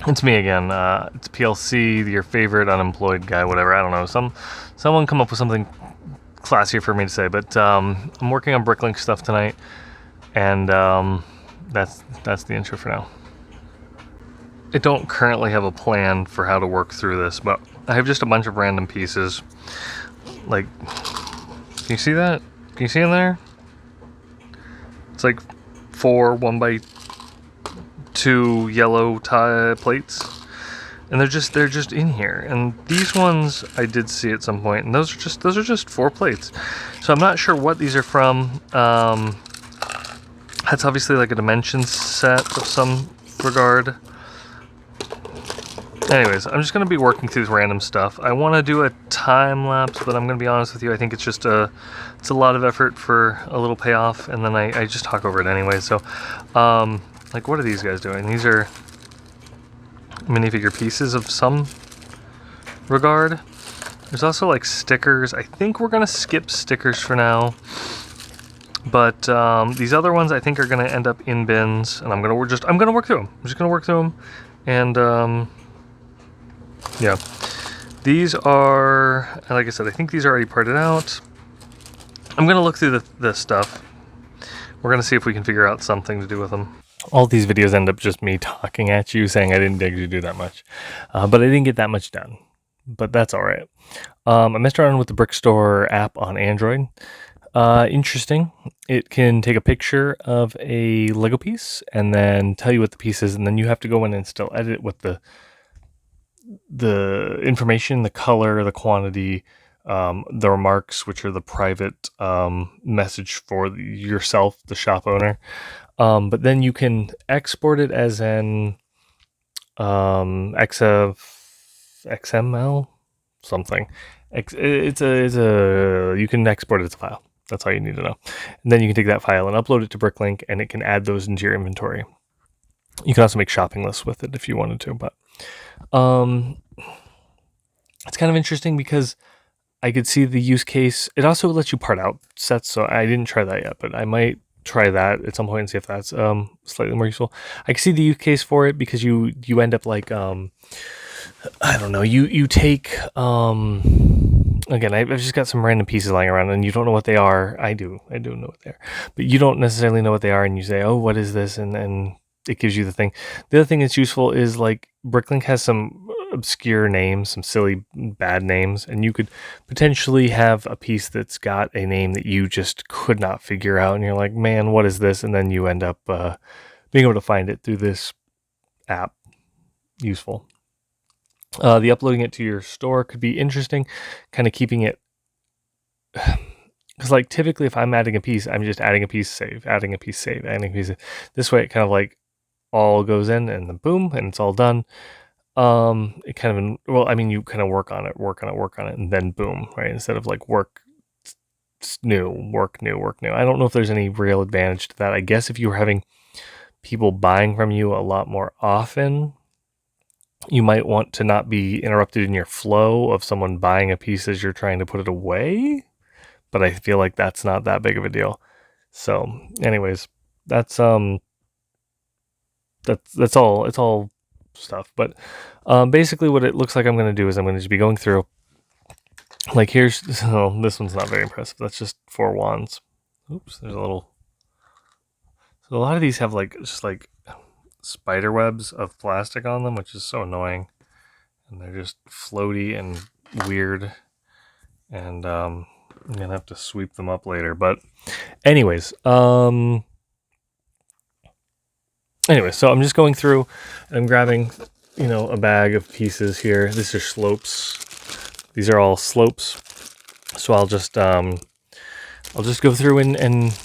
It's me again. It's PLC, your favorite unemployed guy, whatever. I don't know. Someone come up with something classier for me to say, but I'm working on bricklink stuff tonight, and that's the intro for now. I don't currently have a plan for how to work through this, but I have just a bunch of random pieces. Like, can you see that? Can you see in there? It's like 4 1x2 yellow tie plates, and they're just in here. And these ones I did see at some point, and those are just 4 plates. So I'm not sure what these are from. That's obviously like a dimension set of some regard. Anyways, I'm just going to be working through this random stuff. I want to do a time lapse, but I'm going to be honest with you, I think it's a lot of effort for a little payoff, and then I just talk over it anyway. So, like, what are these guys doing? These are minifigure pieces of some regard. There's also like stickers. I think we're going to skip stickers for now. But these other ones I think are going to end up in bins, and I'm going to work through them. I'm just going to work through them, and yeah, these are, like I said, I think these are already parted out. I'm going to look through the stuff. We're going to see if we can figure out something to do with them. All these videos end up just me talking at you, saying I didn't actually do that much. But I didn't get that much done. But that's all right. I messed around with the Brickstore app on Android. Interesting. It can take a picture of a Lego piece and then tell you what the piece is, and then you have to go in and still edit with the information, the color, the quantity, the remarks, which are the private message for yourself, the shop owner. But then you can export it as an XML something. You can export it as a file. That's all you need to know. And then you can take that file and upload it to Bricklink, and it can add those into your inventory. You can also make shopping lists with it if you wanted to, but it's kind of interesting because I could see the use case. It also lets you part out sets, so I didn't try that yet, but I might try that at some point and see if that's slightly more useful. I can see the use case for it because you end up like I don't know, you take again, I've just got some random pieces lying around and you don't know what they are. I do know what they are, but you don't necessarily know what they are, and you say, oh, what is this, and it gives you the thing. The other thing that's useful is like Bricklink has some obscure names, some silly bad names, and you could potentially have a piece that's got a name that you just could not figure out, and you're like, man, what is this? And then you end up being able to find it through this app. Useful. The uploading it to your store could be interesting, kind of keeping it, because like typically if I'm adding a piece, I'm just adding a piece, save, adding a piece, save, adding a piece. This way it kind of like all goes in and then boom, and it's all done. It kind of, well, I mean, you kind of work on it, and then boom, right? Instead of like work new. I don't know if there's any real advantage to that. I guess if you were having people buying from you a lot more often, you might want to not be interrupted in your flow of someone buying a piece as you're trying to put it away. But I feel like that's not that big of a deal. So, anyways, that's all. It's all stuff. But basically, what it looks like I'm going to do is I'm going to just be going through. Like here's, oh, this one's not very impressive. That's just 4 wands. Oops, there's a little. So a lot of these have like just like spider webs of plastic on them, which is so annoying, and they're just floaty and weird, and I'm gonna have to sweep them up later. But anyways, so I'm just going through and I'm grabbing, a bag of pieces here. These are slopes. These are all slopes. So I'll just go through and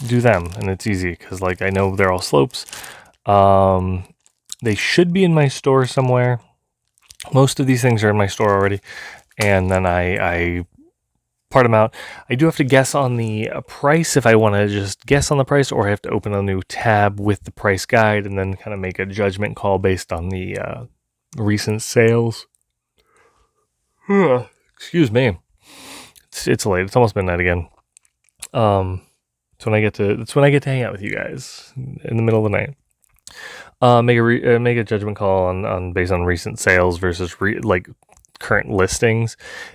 do them, and it's easy because like I know they're all slopes. They should be in my store somewhere. Most of these things are in my store already, and then I part them out. I do have to guess on the price if I want to just guess on the price, or I have to open a new tab with the price guide and then kind of make a judgment call based on the recent sales. Excuse me. It's late. It's almost midnight again. That's when I get to hang out with you guys in the middle of the night. Make a judgment call on based on recent sales versus like current listings,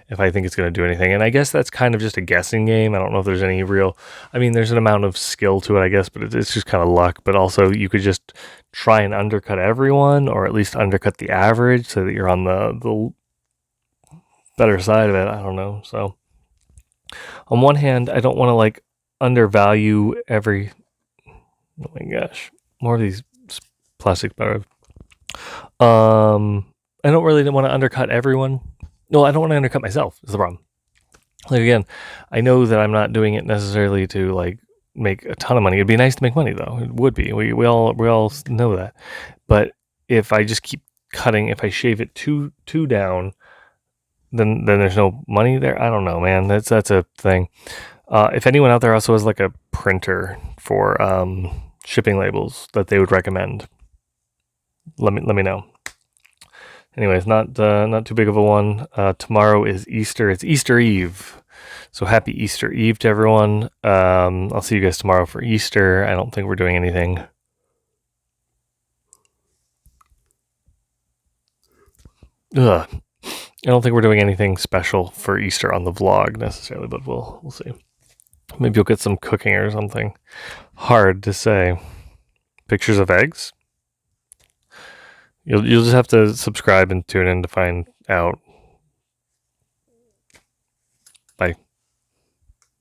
if I think it's going to do anything. And I guess that's kind of just a guessing game. I don't know if there's any real. I mean, there's an amount of skill to it, I guess, but it's just kind of luck. But also, you could just try and undercut everyone, or at least undercut the average, so that you're on the better side of it. I don't know. So on one hand, I don't want to like undervalue every. Oh my gosh, more of these plastic better. I don't really want to undercut everyone. No, I don't want to undercut myself. Is the problem? Like again, I know that I'm not doing it necessarily to like make a ton of money. It'd be nice to make money though. It would be. We all know that. But if I just keep cutting, if I shave it too down, then there's no money there. I don't know, man. That's a thing. If anyone out there also has like a printer for shipping labels that they would recommend, let me know. Anyways, not too big of a one. Tomorrow is Easter. It's Easter Eve. So happy Easter Eve to everyone. I'll see you guys tomorrow for Easter. I don't think we're doing anything. I don't think we're doing anything special for Easter on the vlog necessarily, but we'll see. Maybe you'll get some cooking or something. Hard to say. Pictures of eggs? You'll just have to subscribe and tune in to find out.